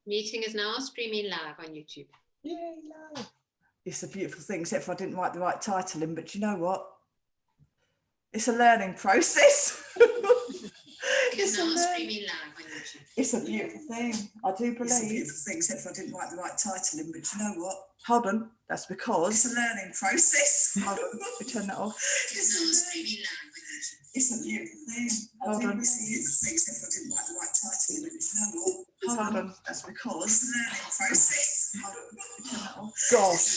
Meeting is now streaming live on YouTube. Yay, live. It's a beautiful thing, except for I didn't write the right title in, but you know what? It's a learning process. It's now streaming live on YouTube. It's a beautiful thing. I do believe. It's a beautiful thing, except for I didn't write the right title in, but you know what? Hold on. That's because. It's a learning process. Hold on. We turn that off. It's now streaming live on YouTube. It's a beautiful thing. Hold on. It's a beautiful thing, except for I didn't write the right title in, but you know what? Hold on. That's because. It's a learning process. Hold on. We turn that off. Gosh.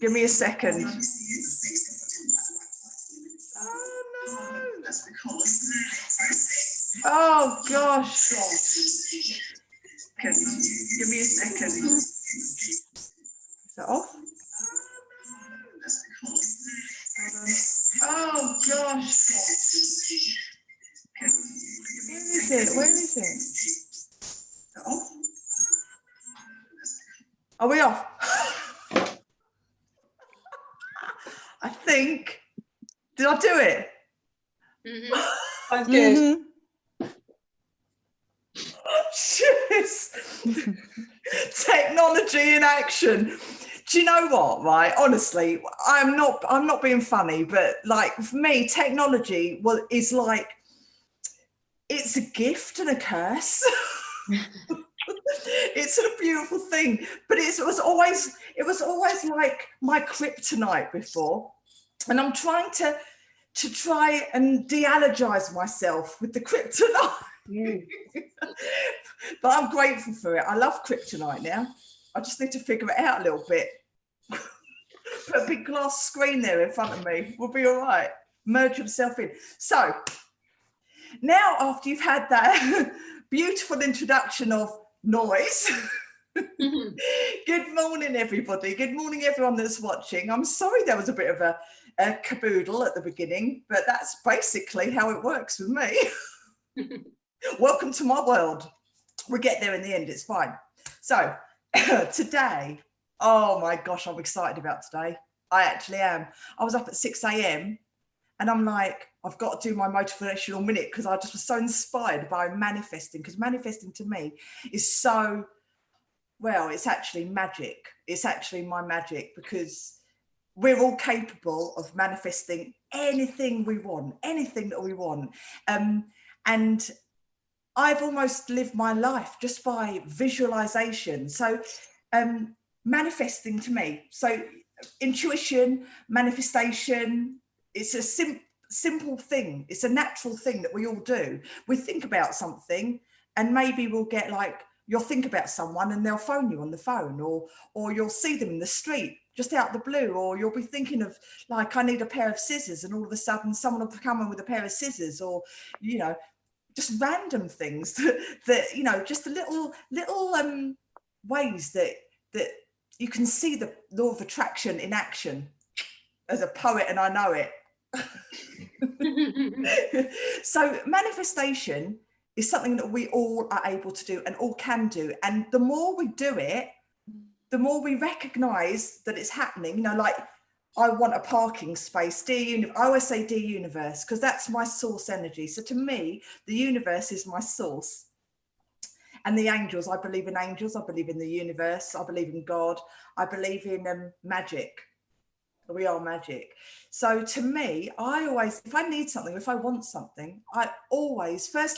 Give me a second. Oh no, that's because. Oh gosh. Give me a second. Is that off? Oh gosh. Where is it? Where is it? Is that off? Are we off? I think. Did I do it? Mm-hmm. Sounds good. Mm-hmm. Technology in action. Do you know what? Right, honestly, I'm not being funny, but like for me, technology is like it's a gift and a curse. It's a beautiful thing, but it was always like my kryptonite before, and I'm trying to try and de-allergize myself with the kryptonite. But I'm grateful for it. I love kryptonite now. I just need to figure it out a little bit. Put a big glass screen there in front of me. We'll be all right. Merge yourself in. So now, after you've had that beautiful introduction of noise, good morning, everybody. Good morning, everyone that's watching. I'm sorry there was a bit of a caboodle at the beginning, but that's basically how it works with me. Welcome to my world. We'll get there in the end. It's fine. So today, oh my gosh, I'm excited about today. I actually am. I was up at 6 a.m. and I'm like, I've got to do my motivational minute because I just was so inspired by manifesting, because manifesting to me is so, well, it's actually magic. It's actually my magic, because we're all capable of manifesting anything we want, anything that we want. And I've almost lived my life just by visualization. So manifesting to me, so intuition, manifestation, it's a simple thing. It's a natural thing that we all do. We think about something and maybe we'll get like, you'll think about someone and they'll phone you on the phone, or you'll see them in the street just out the blue, or you'll be thinking of like, I need a pair of scissors, and all of a sudden someone will come in with a pair of scissors, or, you know, just random things that you know, just the little ways that you can see the law of attraction in action. As a poet, and I know it. So manifestation is something that we all are able to do and all can do. And the more we do it, the more we recognize that it's happening. You know, like, I want a parking space. I always say, dear universe, because that's my source energy. So to me, the universe is my source. And the angels, I believe in angels. I believe in the universe. I believe in God. I believe in magic. We are magic. So to me, I always, if I need something, if I want something, I always trust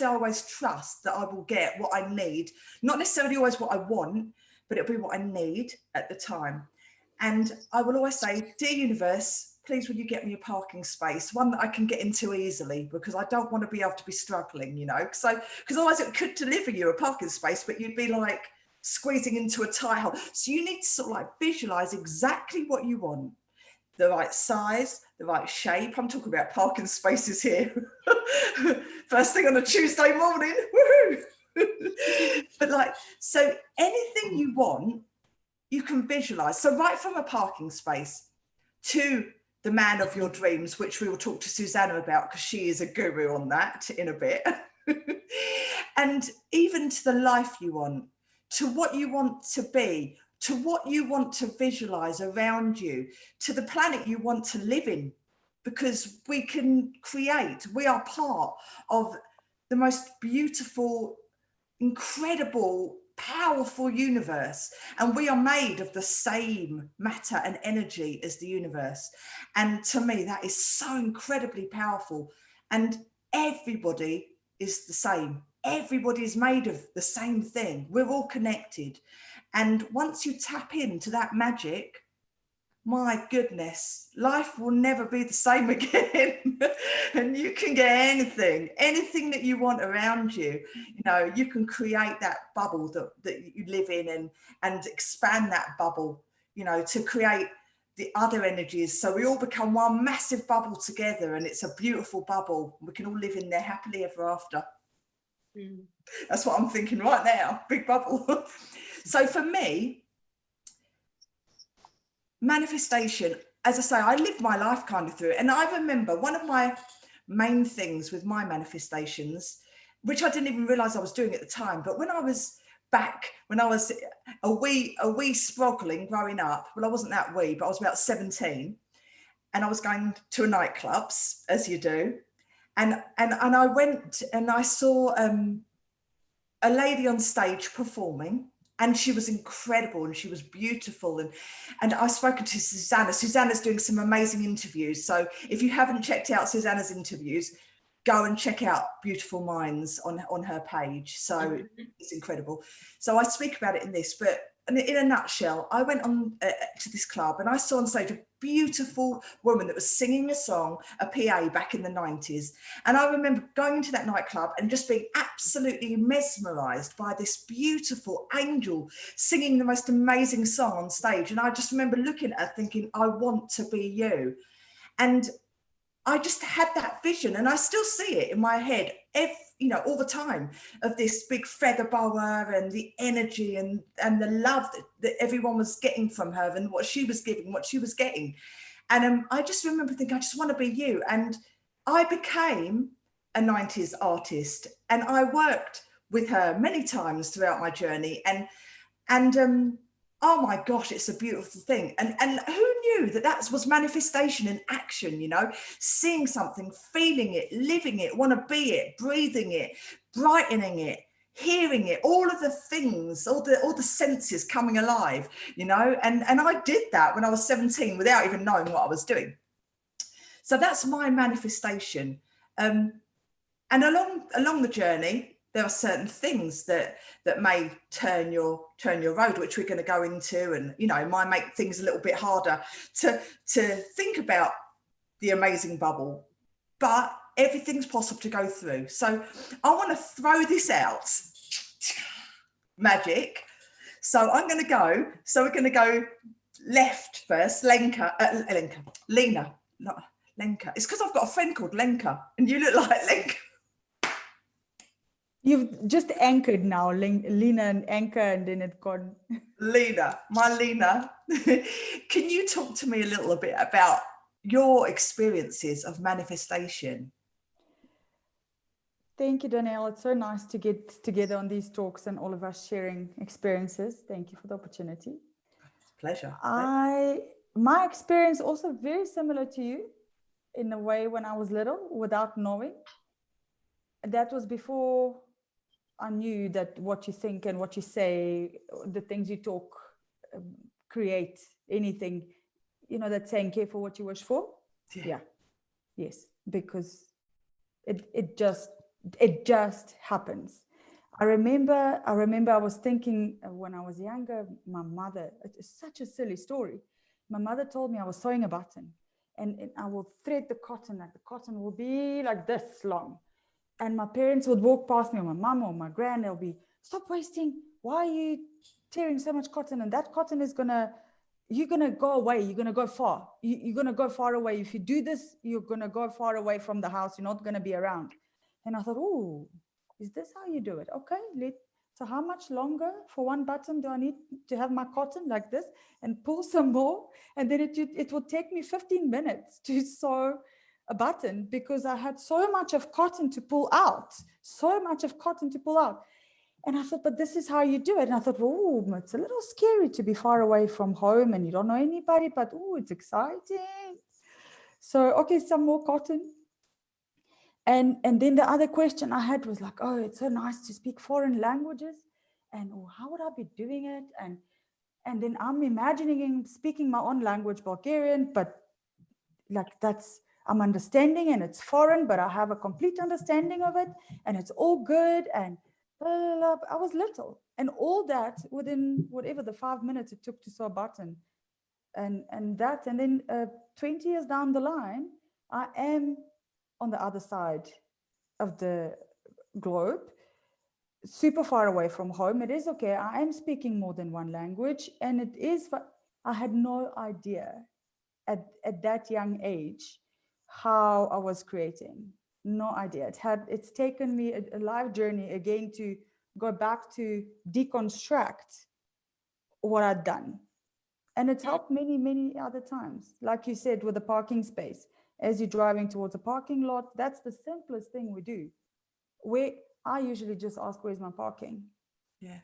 that I will get what I need. Not necessarily always what I want, but it'll be what I need at the time. And I will always say, dear universe, please will you get me a parking space, one that I can get into easily, because I don't want to be able to be struggling, you know. So, because otherwise it could deliver you a parking space, but you'd be like squeezing into a tie hole. So you need to sort of like visualize exactly what you want. The right size, the right shape. I'm talking about parking spaces here. First thing on a Tuesday morning, woohoo! But like, so anything you want, you can visualize. So right from a parking space to the man of your dreams, which we will talk to Susanna about, because she is a guru on that in a bit. And even to the life you want, to what you want to be, to what you want to visualize around you, to the planet you want to live in, because we can create, we are part of the most beautiful incredible, powerful universe, and we are made of the same matter and energy as the universe. And to me, that is so incredibly powerful. And everybody is the same. Everybody is made of the same thing. We're all connected. And once you tap into that magic, my goodness, life will never be the same again. And you can get anything that you want around you. You know, you can create that bubble that you live in, and expand that bubble, you know, to create the other energies. So we all become one massive bubble together, and it's a beautiful bubble. We can all live in there happily ever after. That's what I'm thinking right now, big bubble. So for me, manifestation, as I say, I lived my life kind of through it. And I remember one of my main things with my manifestations, which I didn't even realize I was doing at the time, but when I was a wee sprogling growing up, well, I wasn't that wee, but I was about 17, and I was going to nightclubs, as you do. And I went and I saw a lady on stage performing, and she was incredible and she was beautiful. And I've spoken to Susanna. Susanna's doing some amazing interviews. So if you haven't checked out Susanna's interviews, go and check out Beautiful Minds on her page. So it's incredible. So I speak about it in this, but in a nutshell, I went on to this club, and I saw on stage a beautiful woman that was singing a song, a PA back in the 90s. And I remember going into that nightclub and just being absolutely mesmerized by this beautiful angel singing the most amazing song on stage. And I just remember looking at her thinking, I want to be you. And I just had that vision, and I still see it in my head, all the time, of this big feather boa and the energy and the love that everyone was getting from her, and what she was giving, what she was getting. And I just remember thinking, I just want to be you. And I became a 90s artist, and I worked with her many times throughout my journey. And oh my gosh, it's a beautiful thing. And who knew that was manifestation in action, you know, seeing something, feeling it, living it, want to be it, breathing it, brightening it, hearing it, all of the things, all the senses coming alive, you know. And I did that when I was 17 without even knowing what I was doing. So that's my manifestation. And along the journey, there are certain things that may turn your road, which we're going to go into, and, you know, might make things a little bit harder to think about the amazing bubble, but everything's possible to go through. So I want to throw this out. Magic. So we're going to go left first. Lena, not Lenka. It's because I've got a friend called Lenka, and you look like Lenka. You've just anchored now, Lena and anchor, and then it gone. Lena, my Lena, can you talk to me a little bit about your experiences of manifestation? Thank you, Danielle. It's so nice to get together on these talks and all of us sharing experiences. Thank you for the opportunity. Pleasure. My experience also very similar to you in a way when I was little, without knowing. That was before I knew that what you think and what you say, the things you talk, create anything, you know, that saying, careful what you wish for. Yeah. Yes. Because it just happens. I remember I was thinking when I was younger, my mother, it's such a silly story. My mother told me I was sewing a button, and I will thread the cotton, like the cotton will be like this long. And my parents would walk past me, or my mom or my grand, they'll be, stop wasting. Why are you tearing so much cotton? And that cotton is you're going to go away. You're going to go far. You're going to go far away. If you do this, you're going to go far away from the house. You're not going to be around. And I thought, oh, is this how you do it? Okay. So how much longer for one button do I need to have my cotton like this and pull some more? And then it would take me 15 minutes to sew a button, because I had so much of cotton to pull out. And I thought, but this is how you do it. And I thought, oh, it's a little scary to be far away from home and you don't know anybody, but oh, it's exciting. So, okay, some more cotton. And then the other question I had was like, oh, it's so nice to speak foreign languages, and how would I be doing it? And then I'm imagining speaking my own language, Bulgarian, but like I'm understanding and it's foreign, but I have a complete understanding of it and it's all good. And blah, blah, blah. I was little, and all that within whatever the 5 minutes it took to sew a button, and then 20 years down the line, I am on the other side of the globe, super far away from home. It is okay. I am speaking more than one language, and it is. I had no idea at that young age how I was creating. No idea. It's taken me a life journey again to go back to deconstruct what I'd done. And it's helped many, many other times. Like you said, with the parking space, as you're driving towards a parking lot, that's the simplest thing we do. I usually just ask, where's my parking? Yeah.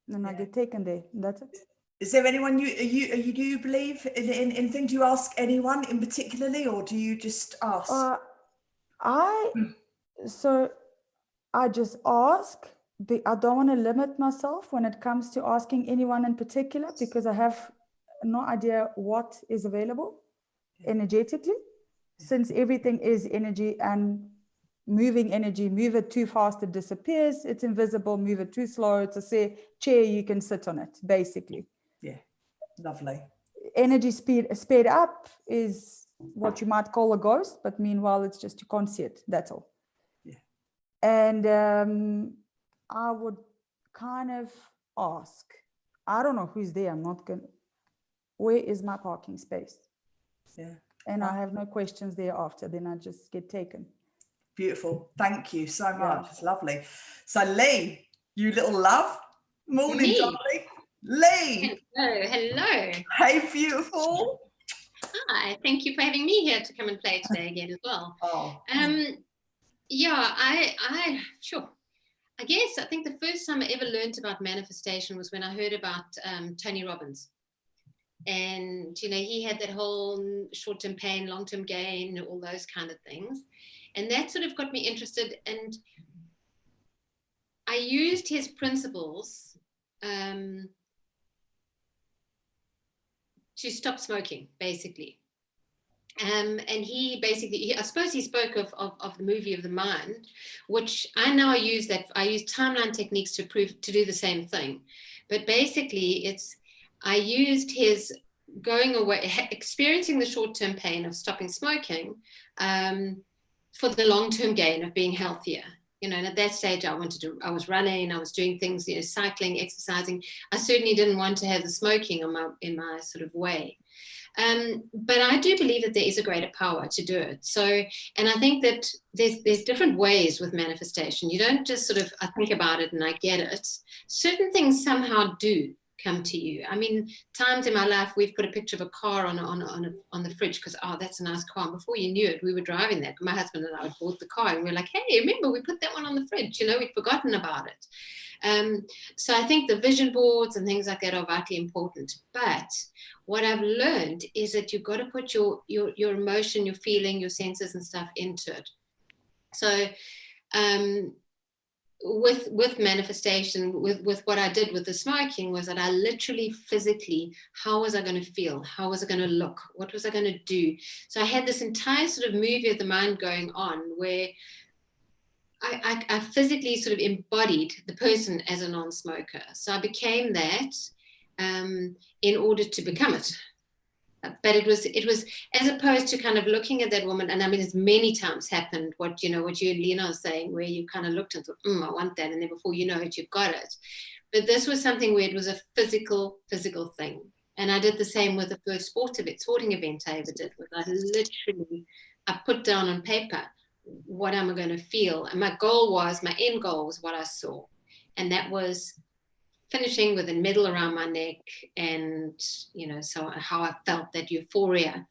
And I get taken there. And that's it. Is there anyone do you believe in things? Do you ask anyone in particularly, or do you just ask? I just ask. I don't want to limit myself when it comes to asking anyone in particular, because I have no idea what is available energetically, since everything is energy, and moving energy. Move it too fast, it disappears. It's invisible. Move it too slow, it's a chair, you can sit on it, basically. Yeah, lovely. Energy sped up is what you might call a ghost, but meanwhile it's just you can't see it. That's all. Yeah. And I would kind of ask, I don't know who's there. I'm not going to, where is my parking space? Yeah. And I have no questions thereafter. Then I just get taken. Beautiful. Thank you so much. Yeah. It's lovely. So Lee, you little love. Morning, darling. Lee. Hello. Hey, beautiful. Hi. Thank you for having me here to come and play today again as well. Oh. Yeah, sure. I guess I think the first time I ever learned about manifestation was when I heard about Tony Robbins. And, you know, he had that whole short-term pain, long-term gain, all those kind of things. And that sort of got me interested. And I used his principles to stop smoking, basically. And he basically, I suppose he spoke of the movie of the mind, which I now use timeline techniques to do the same thing. But basically I used his going away, experiencing the short-term pain of stopping smoking for the long-term gain of being healthier. You know, and at that stage I was running, I was doing things, you know, cycling, exercising. I certainly didn't want to have the smoking in my sort of way. But I do believe that there is a greater power to do it. So, and I think that there's different ways with manifestation. You don't just sort of, I think about it and I get it. Certain things somehow do come to you. I mean, times in my life we've put a picture of a car on the fridge because, oh, that's a nice car. And before you knew it, we were driving that. My husband and I had bought the car and we were like, hey, remember we put that one on the fridge? You know, we'd forgotten about it. So I think the vision boards and things like that are vitally important. But what I've learned is that you've got to put your emotion, your feeling, your senses and stuff into it. So with manifestation, with what I did with the smoking was that I literally physically, how was I going to feel? How was I going to look? What was I going to do? So I had this entire sort of movie of the mind going on where I physically sort of embodied the person as a non-smoker. So I became that in order to become it. But it was as opposed to kind of looking at that woman, and I mean, it's many times happened what you and Lena are saying, where you kind of looked and thought, I want that, and then before you know it, you've got it. But this was something where it was a physical thing, and I did the same with the first sporting event I ever did. I put down on paper what am I going to feel, and my end goal was what I saw, and that was finishing with a medal around my neck, and so how I felt, that euphoria.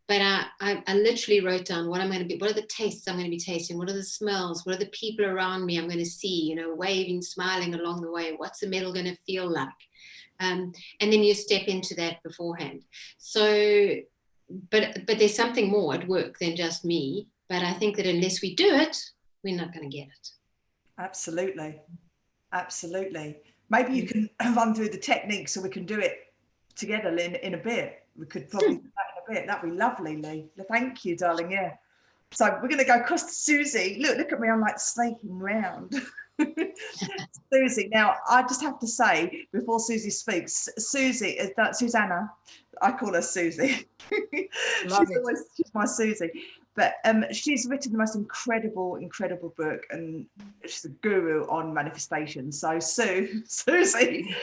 But I literally wrote down what I'm going to be, what are the tastes I'm going to be tasting, what are the smells, what are the people around me I'm going to see, waving, smiling along the way, what's the medal going to feel like, and then you step into that beforehand. So but there's something more at work than just me. But I think that unless we do it, we're not going to get it. Absolutely. Absolutely. Maybe you can run through the techniques so we can do it together in a bit. We could probably do that in a bit. That'd be lovely, Lee. Thank you, darling. Yeah. So we're going to go across to Susie. Look at me. I'm like snaking round. Susie. Now, I just have to say, before Susie speaks, Susanna, I call her Susie. She's my Susie. But she's written the most incredible book, and she's a guru on manifestation. So Susie,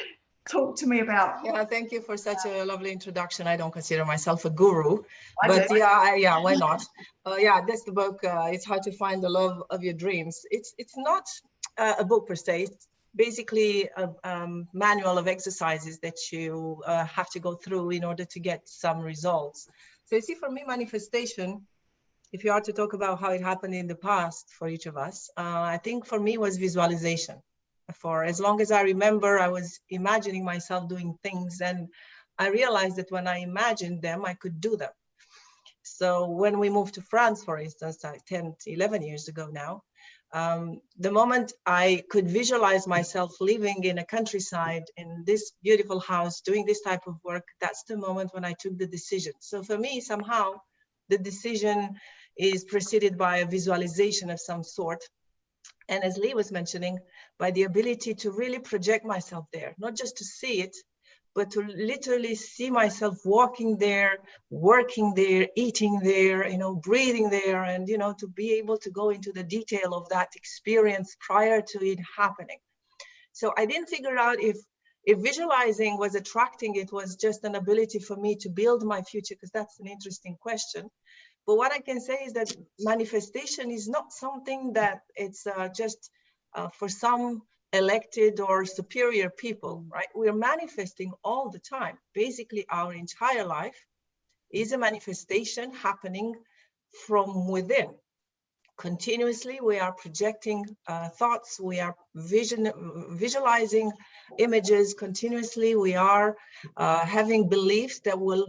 talk to me about. Yeah, thank you for such a lovely introduction. I don't consider myself a guru, I but do. yeah, why not? Yeah, that's the book. It's how to find the love of your dreams. It's not a book per se. It's basically a manual of exercises that you have to go through in order to get some results. So you see, for me, manifestation, if you are to talk about how it happened in the past for each of us, I think for me was visualization. For as long as I remember, I was imagining myself doing things, and I realized that when I imagined them, I could do them. So when we moved to France, for instance, 10, 11 years ago now, the moment I could visualize myself living in a countryside in this beautiful house, doing this type of work, that's the moment when I took the decision. So for me, somehow, the decision is preceded by a visualization of some sort. And as Lee was mentioning, by the ability to really project myself there, not just to see it, but to literally see myself walking there, working there, eating there, breathing there, and, to be able to go into the detail of that experience prior to it happening. So I didn't figure out if visualizing was attracting, it was just an ability for me to build my future, because that's an interesting question. But what I can say is that manifestation is not something that it's just for some elected or superior people, right? We're manifesting all the time. Basically, our entire life is a manifestation happening from within. Continuously, we are projecting thoughts, we are visualizing images continuously, we are having beliefs that will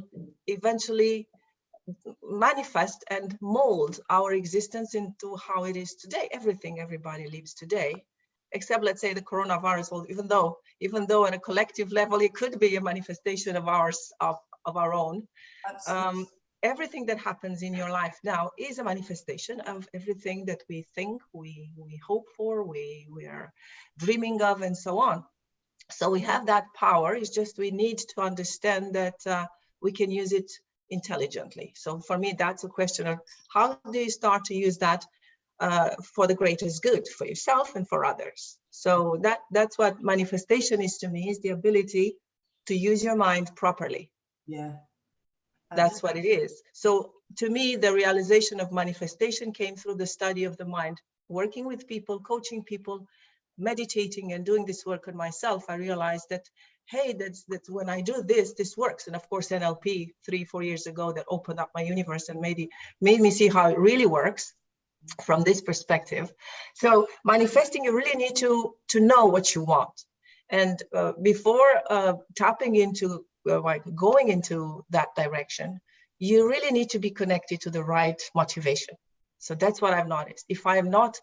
eventually manifest and mold our existence into how it is today. Everybody lives today, except, let's say, the coronavirus. Well, even though on a collective level it could be a manifestation of ours, of our own. Everything that happens in your life now is a manifestation of everything that we think, we hope for, we are dreaming of, and so on. So we have that power. It's just we need to understand that we can use it intelligently. So for me, that's a question of how do you start to use that for the greatest good for yourself and for others. So that's what manifestation is to me, is the ability to use your mind properly. Yeah. That's what it is. So to me, the realization of manifestation came through the study of the mind, working with people, coaching people, meditating and doing this work on myself. I realized that, hey, that's when I do this works. And of course, NLP 3-4 years ago, that opened up my universe and made me see how it really works from this perspective. So manifesting, you really need to know what you want. And before tapping into going into that direction, you really need to be connected to the right motivation. So that's what I've noticed. If I am not,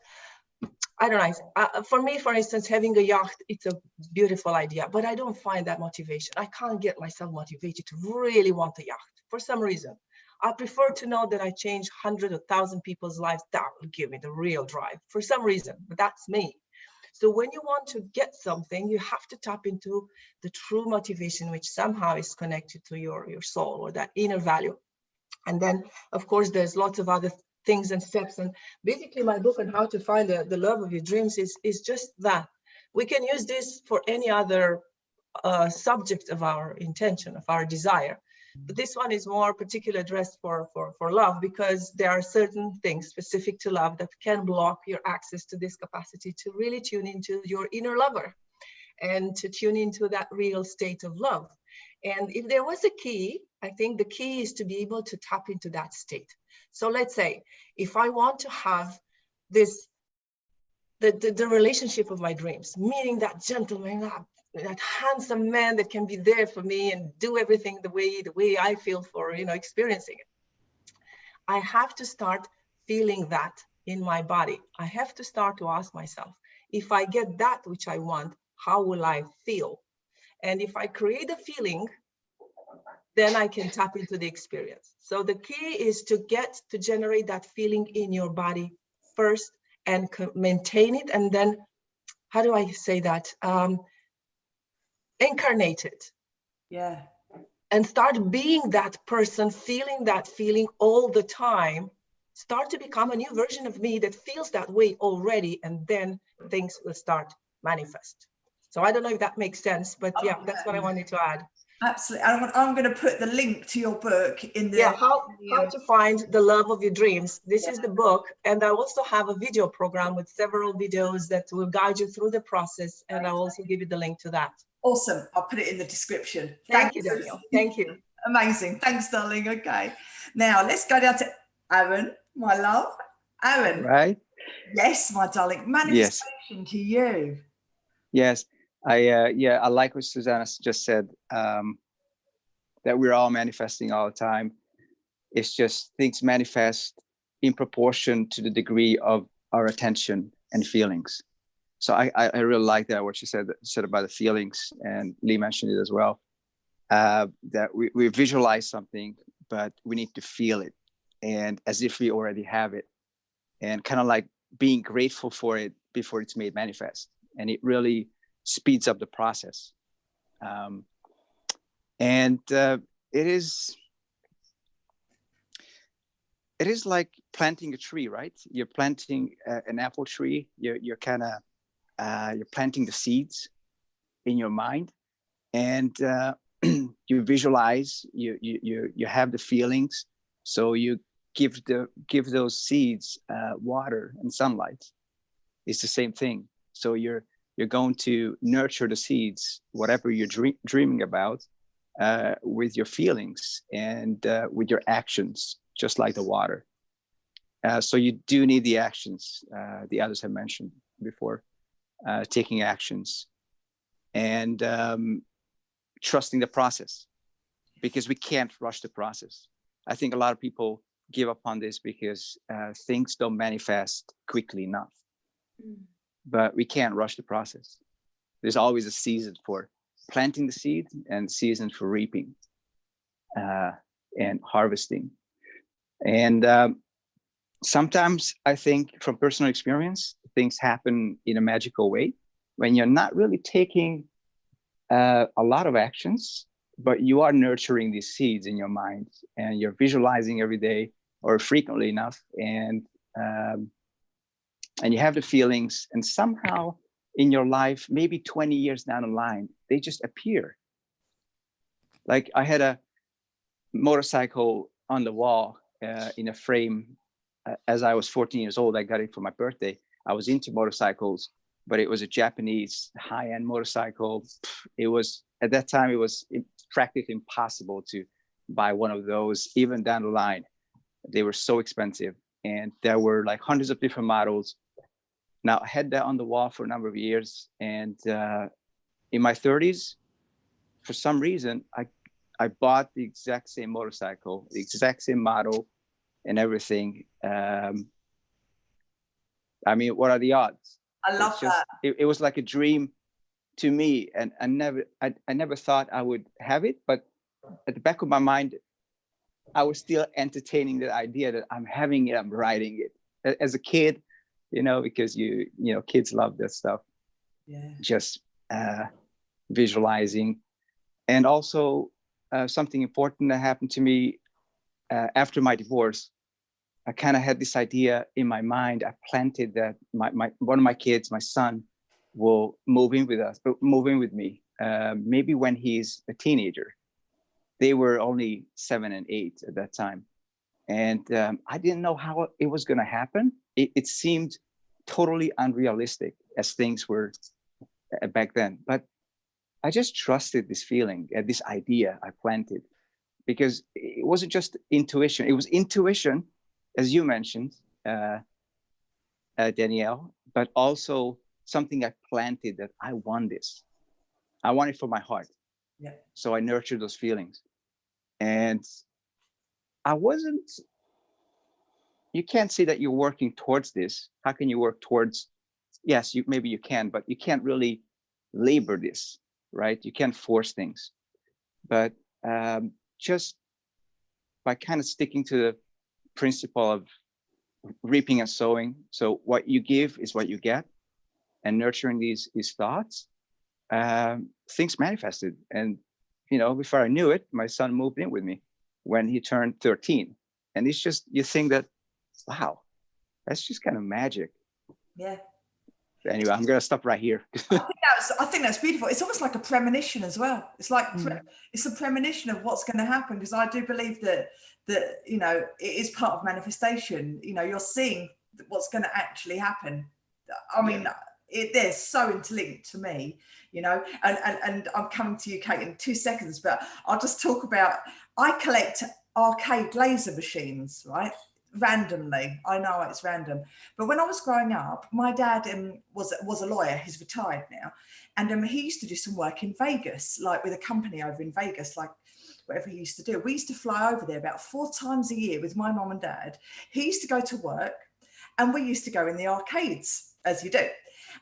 I don't know, for me, for instance, having a yacht, it's a beautiful idea, but I don't find that motivation. I can't get myself motivated to really want a yacht for some reason. I prefer to know that I change 100 or 1,000 people's lives. That will give me the real drive for some reason, but that's me. So when you want to get something, you have to tap into the true motivation, which somehow is connected to your soul or that inner value. And then, of course, there's lots of other things and steps. And basically my book on how to find the love of your dreams is just that. We can use this for any other subject of our intention, of our desire. But this one is more particularly addressed for love, because there are certain things specific to love that can block your access to this capacity to really tune into your inner lover and to tune into that real state of love. And if there was a key, I think the key is to be able to tap into that state. So let's say, if I want to have this, the relationship of my dreams, meeting that gentleman, that handsome man that can be there for me and do everything the way I feel for, experiencing it, I have to start feeling that in my body, I have to start to ask myself, if I get that which I want, how will I feel? And if I create a feeling, then I can tap into the experience. So the key is to generate that feeling in your body first and maintain it. And then, how do I say that? Incarnate it. Yeah. And start being that person, feeling that feeling all the time. Start to become a new version of me that feels that way already. And then things will start manifest. So I don't know if that makes sense, but yeah, that's what I wanted to add. Absolutely. I'm going to put the link to your book in the... Yeah, how to find the love of your dreams. This is the book. And I also have a video program with several videos that will guide you through the process. And I'll also give you the link to that. Awesome. I'll put it in the description. Thank you, Danielle. Thank you. Amazing. Thanks, darling. Okay. Now let's go down to Aaron, my love. Aaron. Right? Yes, my darling. Manifestation to you. Yes. I like what Susanna just said, that we're all manifesting all the time. It's just things manifest in proportion to the degree of our attention and feelings. So I really like that, what she said about the feelings, and Lee mentioned it as well, that we visualize something, but we need to feel it, and as if we already have it, and kind of like being grateful for it before it's made manifest. And it really speeds up the process. It is like planting a tree, right? You're planting an apple tree. You're planting the seeds in your mind, and you visualize. You have the feelings, so you give those seeds water and sunlight. It's the same thing. So you're going to nurture the seeds, whatever you're dreaming about, with your feelings and with your actions, just like the water. So you do need the actions, the others have mentioned before, taking actions and trusting the process, because we can't rush the process. I think a lot of people give up on this because things don't manifest quickly enough. But we can't rush the process. There's always a season for planting the seed and season for reaping and harvesting. And sometimes I think from personal experience, things happen in a magical way when you're not really taking a lot of actions, but you are nurturing these seeds in your mind, and you're visualizing every day or frequently enough, and you have the feelings, and somehow in your life, maybe 20 years down the line, they just appear. Like I had a motorcycle on the wall in a frame as I was 14 years old. I got it for my birthday. I was into motorcycles, but it was a Japanese high-end motorcycle. It was, at that time, it was practically impossible to buy one of those, even down the line. They were so expensive, and there were like hundreds of different models. Now I had that on the wall for a number of years, and in my 30s, for some reason, I bought the exact same motorcycle, the exact same model and everything. I mean, what are the odds? I love that. It was like a dream to me, and I never thought I would have it, but at the back of my mind, I was still entertaining the idea that I'm having it, I'm riding it. As a kid, because kids love this stuff. Yeah. Just visualizing. And also something important that happened to me after my divorce. I kind of had this idea in my mind. I planted that one of my kids, my son, will move in with me, maybe when he's a teenager. They were only 7 and 8 at that time. And I didn't know how it was going to happen. It seemed totally unrealistic as things were back then. But I just trusted this feeling, this idea I planted, because it wasn't just intuition. It was intuition, as you mentioned, Danielle, but also something I planted that I want this. I want it for my heart. Yeah. So I nurtured those feelings. And I wasn't you can't say that you're working towards this. How can you work towards, yes, maybe you can, but you can't really labor this, right? You can't force things. But just by kind of sticking to the principle of reaping and sowing. So what you give is what you get, and nurturing these thoughts, things manifested. And, before I knew it, my son moved in with me when he turned 13. And it's just, you think that, wow, that's just kind of magic. Yeah. Anyway, I'm going to stop right here. I think that's beautiful. It's almost like a premonition as well. It's like it's a premonition of what's going to happen, because I do believe that it is part of manifestation. You're seeing what's going to actually happen. I mean, they're so interlinked to me, and I'm coming to you, Kate, in 2 seconds, but I'll just talk about, I collect arcade laser machines, right? Randomly. I know it's random, but when I was growing up, my dad was a lawyer. He's retired now, and he used to do some work in Vegas, like with a company over in Vegas, like whatever he used to do. We used to fly over there about 4 times a year with my mom and dad. He used to go to work, and we used to go in the arcades, as you do.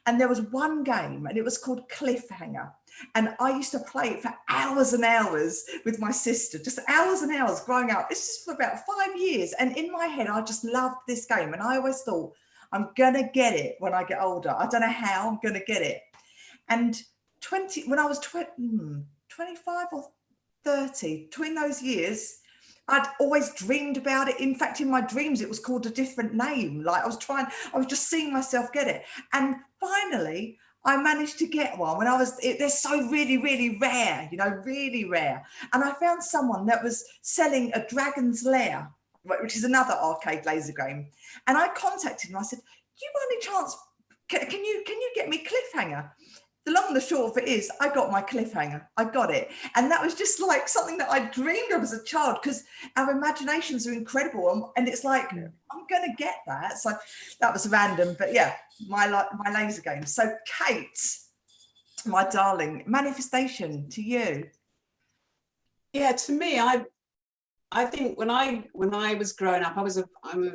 And there was one game, and it was called Cliffhanger. And I used to play it for hours and hours with my sister, just hours and hours growing up. This is for about 5 years. And in my head, I just loved this game. And I always thought, I'm going to get it when I get older. I don't know how I'm going to get it. And when I was 25 or 30, between those years, I'd always dreamed about it. In fact, in my dreams, it was called a different name. Like I was just seeing myself get it. And finally, I managed to get one when they're so really, really rare, really rare. And I found someone that was selling a Dragon's Lair, which is another arcade laser game. And I contacted him. I said, you by any chance, can you get me Cliffhanger? The long and the short of it is, I got my Cliffhanger. I got it. And that was just like something that I dreamed of as a child, because our imaginations are incredible. And it's like, I'm going to get that. So that was random. But yeah, my laser game. So Kate, my darling, manifestation to you. Yeah, to me, I think when I was growing up, I'm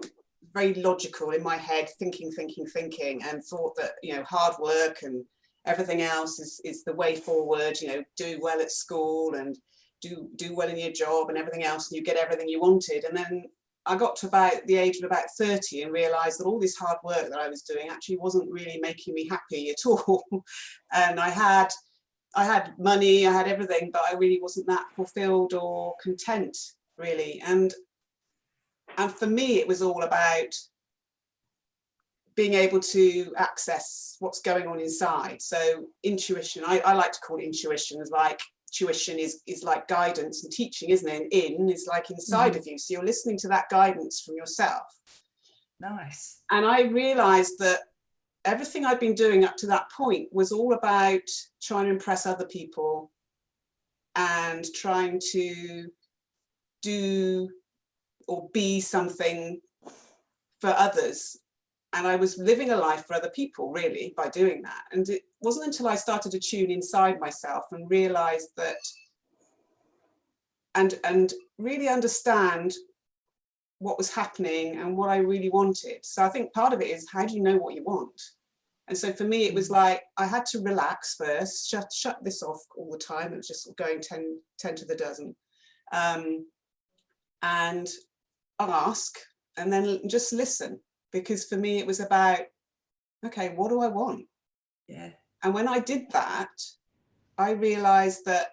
very logical in my head, thinking, and thought that, hard work and everything else is the way forward. Do well at school and do well in your job and everything else, and you get everything you wanted. And then I got to about the age of about 30 and realized that all this hard work that I was doing actually wasn't really making me happy at all. And I had money, I had everything, but I really wasn't that fulfilled or content, really. And for me, it was all about being able to access what's going on inside. So intuition, I like to call it intuition, as like tuition is like guidance, and teaching, isn't it? In is like inside of you. So you're listening to that guidance from yourself. Nice. And I realized that everything I'd been doing up to that point was all about trying to impress other people and trying to do or be something for others. And I was living a life for other people, really, by doing that. And it wasn't until I started to tune inside myself and realized that, and really understand what was happening and what I really wanted. So I think part of it is, how do you know what you want? And so for me, it was like, I had to relax first, shut this off all the time. It was just going 10 to the dozen. And ask, and then just listen. Because for me, it was about, okay, what do I want? Yeah. And when I did that, I realized that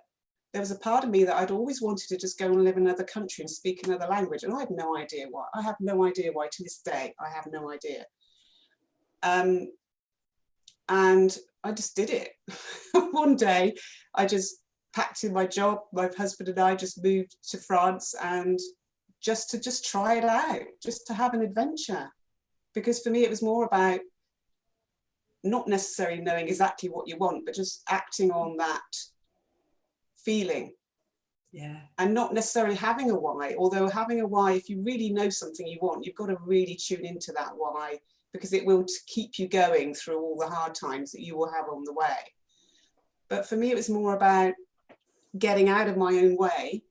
there was a part of me that I'd always wanted to just go and live in another country and speak another language. And I had no idea why. I have no idea why to this day. I have no idea. And I just did it. One day, I just packed in my job. My husband and I just moved to France, and just to try it out, just to have an adventure. Because for me, it was more about not necessarily knowing exactly what you want, but just acting on that feeling. Yeah. And not necessarily having a why, although having a why, if you really know something you want, you've got to really tune into that why, because it will keep you going through all the hard times that you will have on the way. But for me, it was more about getting out of my own way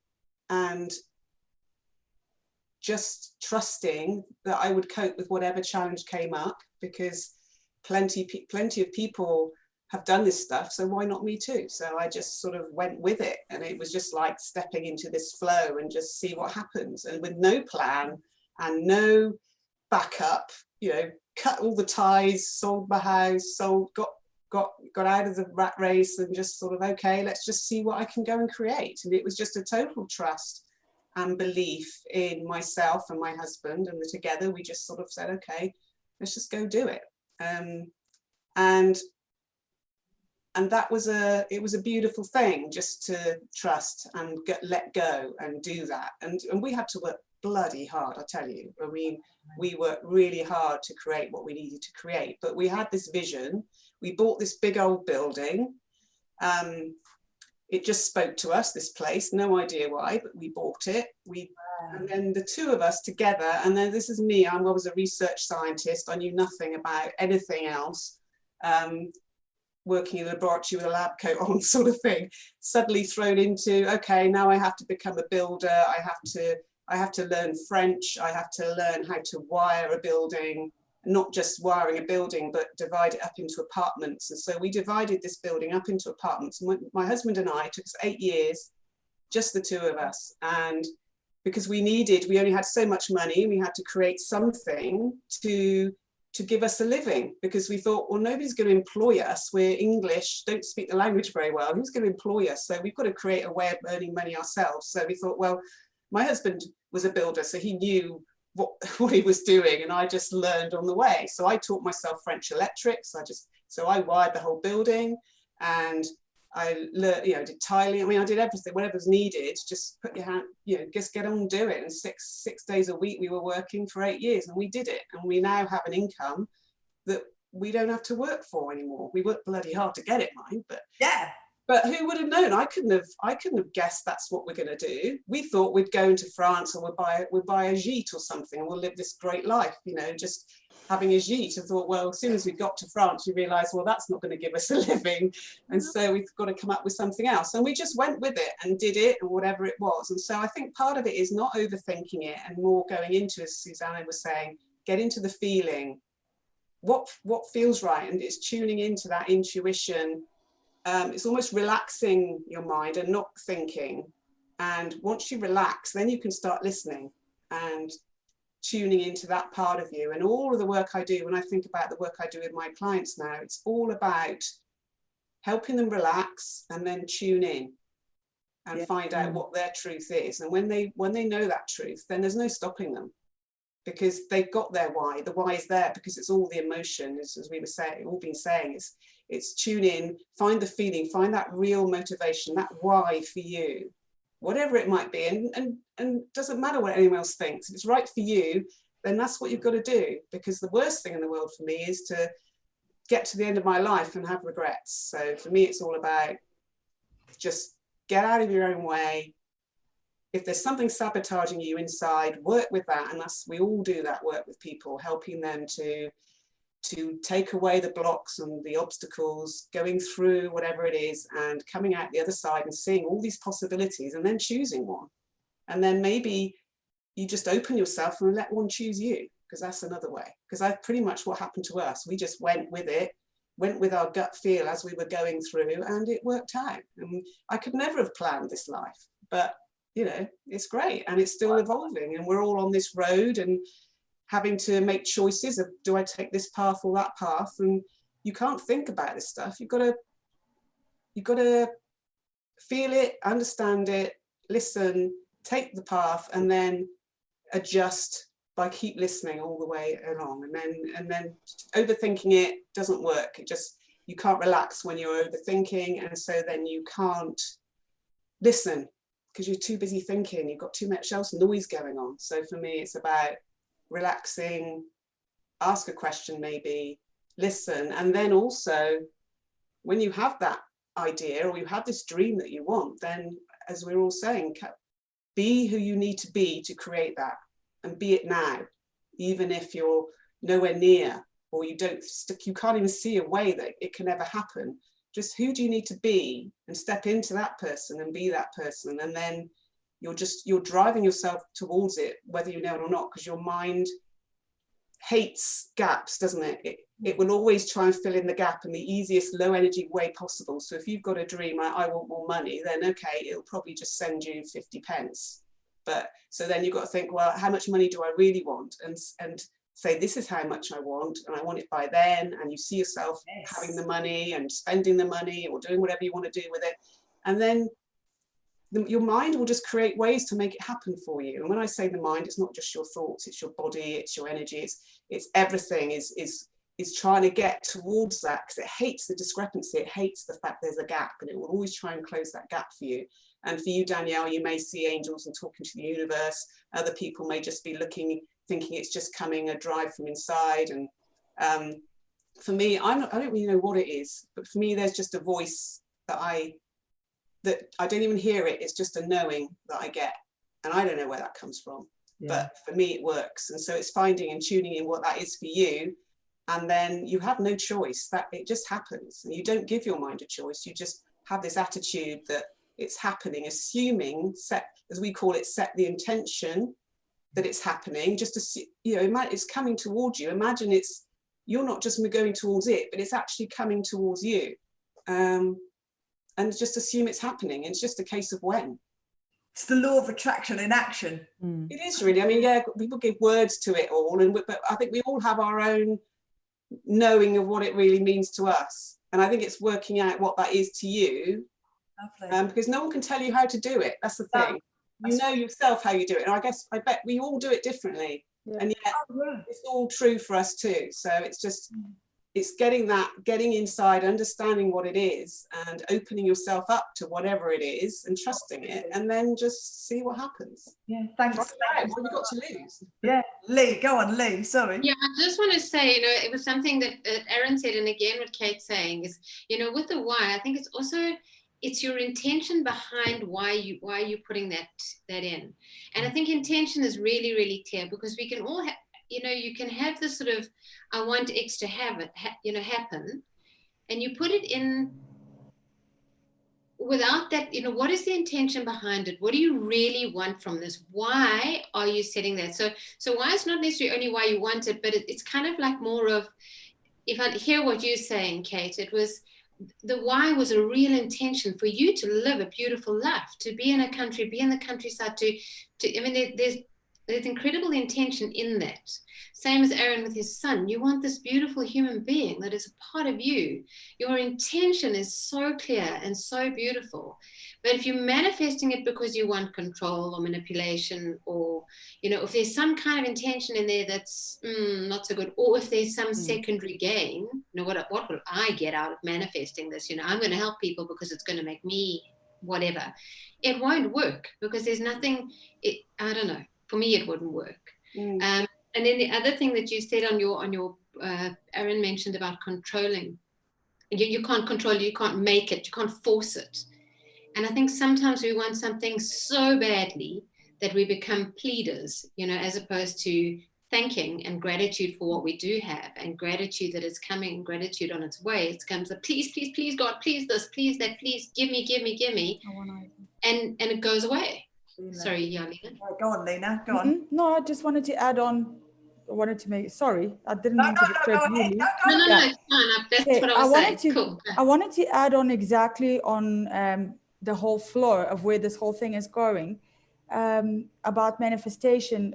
and just trusting that I would cope with whatever challenge came up, because plenty of people have done this stuff, so why not me too? So I just sort of went with it, and it was just like stepping into this flow and just see what happens. And with no plan and no backup, you know, cut all the ties, sold my house, got out of the rat race, and just sort of, okay, let's just see what I can go and create. And it was just a total trust and belief in myself and my husband, and together we just sort of said, okay, let's just go do it. And that was it was a beautiful thing, just to trust and let go and do that. And we had to work bloody hard, I tell you. I mean, we worked really hard to create what we needed to create, but we had this vision. We bought this big old building. It just spoke to us, this place, no idea why, but we bought it. And then the two of us together, and then this is me, I was a research scientist. I knew nothing about anything else. Working in a laboratory with a lab coat on, sort of thing, suddenly thrown into, okay, now I have to become a builder. I have to learn French. I have to learn how to wire a building, not just wiring a building, but divide it up into apartments. And so we divided this building up into apartments. My husband and I, it took us 8 years, just the two of us. And because we only had so much money, we had to create something to give us a living, because we thought, well, nobody's going to employ us. We're English, don't speak the language very well. Who's going to employ us? So we've got to create a way of earning money ourselves. So we thought, well, my husband was a builder, so he knew what he was doing, and I just learned on the way. So I taught myself French electrics. So I wired the whole building, and I learned, did tiling. I mean, I did everything, whatever was needed. Just put your hand, just get on and do it. And six days a week, we were working for 8 years, and we did it. And we now have an income that we don't have to work for anymore. We worked bloody hard to get it, mind, but Yeah. But who would have known? I couldn't have guessed that's what we're going to do. We thought we'd go into France, or we'd buy a gîte or something, and we'll live this great life, just having a gîte. I thought, well, as soon as we got to France, we realised, well, that's not going to give us a living, and so we've got to come up with something else. And we just went with it and did it, and whatever it was. And so I think part of it is not overthinking it, and more going into, as Susanna was saying, get into the feeling, what feels right, and it's tuning into that intuition. It's almost relaxing your mind and not thinking. And once you relax, then you can start listening and tuning into that part of you. And all of the work I do, when I think about the work I do with my clients now, it's all about helping them relax and then tune in and find out what their truth is. And when they know that truth, then there's no stopping them, because they've got their why. The why is there because it's all the emotion, as we were saying, all been saying, it's tune in, find the feeling, find that real motivation, that why for you, whatever it might be. And doesn't matter what anyone else thinks. If it's right for you, then that's what you've got to do. Because the worst thing in the world for me is to get to the end of my life and have regrets. So for me, it's all about just get out of your own way. If there's something sabotaging you inside, work with that. And we all do that work with people, helping them to take away the blocks and the obstacles, going through whatever it is, and coming out the other side and seeing all these possibilities, and then choosing one. And then maybe you just open yourself and let one choose you, because that's another way. Because that's pretty much what happened to us. We just went with it, went with our gut feel as we were going through, and it worked out. And I could never have planned this life, but it's great, and it's still evolving, and we're all on this road and having to make choices of, do I take this path or that path? And you can't think about this stuff. You've got to feel it, understand it, listen, take the path, and then adjust by keep listening all the way along. And then overthinking it doesn't work. You can't relax when you're overthinking, and so then you can't listen because you're too busy thinking. You've got too much else noise going on. So for me, it's about relaxing, ask a question, maybe listen, and then also when you have that idea or you have this dream that you want, then, as we're all saying, be who you need to be to create that, and be it now, even if you're nowhere near, or you can't even see a way that it can ever happen. Just who do you need to be, and step into that person and be that person, and then you're driving yourself towards it, whether you know it or not, because your mind hates gaps, doesn't it? It will always try and fill in the gap in the easiest low energy way possible. So if you've got a dream like, I want more money, then okay, it'll probably just send you 50 pence. But so then you've got to think, well, how much money do I really want? And say, this is how much I want, and I want it by then. And you see yourself having the money and spending the money or doing whatever you want to do with it. And then your mind will just create ways to make it happen for you. And when I say the mind, it's not just your thoughts, it's your body, it's your energy, it's everything is trying to get towards that, because it hates the discrepancy, it hates the fact there's a gap, and it will always try and close that gap for you. And for you, Danielle, you may see angels and talking to the universe. Other people may just be looking, thinking it's just coming a drive from inside. And for me, I don't really know what it is, but for me, there's just a voice that I don't even hear it. It's just a knowing that I get, and I don't know where that comes from. Yeah. But for me, it works. And so it's finding and tuning in what that is for you. And then you have no choice, that it just happens. And you don't give your mind a choice. You just have this attitude that it's happening, assuming, set, as we call it, set the intention that it's happening. Just to, you know, it's coming towards you. Imagine you're not just going towards it, but it's actually coming towards you. And just assume it's happening. It's just a case of when. It's the law of attraction in action. It is really. I mean, yeah, people give words to it all, but I think we all have our own knowing of what it really means to us. And I think it's working out what that is to you, because no one can tell you how to do it. That's the thing. You know yourself how you do it. And I bet we all do it differently. Yeah. And yet it's all true for us too. So it's just, it's getting inside, understanding what it is, and opening yourself up to whatever it is and trusting it, and then just see what happens. Yeah, thanks. What have you got to lose? Yeah, Lee, go on, Lee, sorry. Yeah, I just want to say, you know, it was something that Erin said, and again what Kate's saying is, you know, with the why, I think it's also, it's your intention behind why you're putting that in. And I think intention is really, really clear, because we can all have, you know, you can have this sort of, I want X to have it, happen, and you put it in without that, you know, what is the intention behind it? What do you really want from this? Why are you setting that? So why is not necessarily only why you want it, but it's kind of like more of, if I hear what you're saying, Kate, it was, the why was a real intention for you to live a beautiful life, to be in a country, be in the countryside, I mean, there's incredible intention in that. Same as Aaron with his son. You want this beautiful human being that is a part of you. Your intention is so clear and so beautiful. But if you're manifesting it because you want control or manipulation, or, you know, if there's some kind of intention in there that's not so good, or if there's some secondary gain, you know, what will I get out of manifesting this? You know, I'm going to help people because it's going to make me whatever. It won't work, because there's nothing, I don't know. For me, it wouldn't work. And then the other thing that you said on your Aaron mentioned about controlling. You can't control it, you can't make it, you can't force it. And I think sometimes we want something so badly that we become pleaders, you know, as opposed to thanking and gratitude for what we do have, and gratitude that it's coming, and gratitude on its way. It comes, please, please, please, God, please this, please that, please give me. And it goes away. Sorry, Lena. Go on, Lena. Go on. No, I just wanted to add on. Sorry, I didn't mean to disturb you. No, it's fine. That's what I was saying. Cool. I wanted to add on exactly on the whole floor of where this whole thing is going, about manifestation.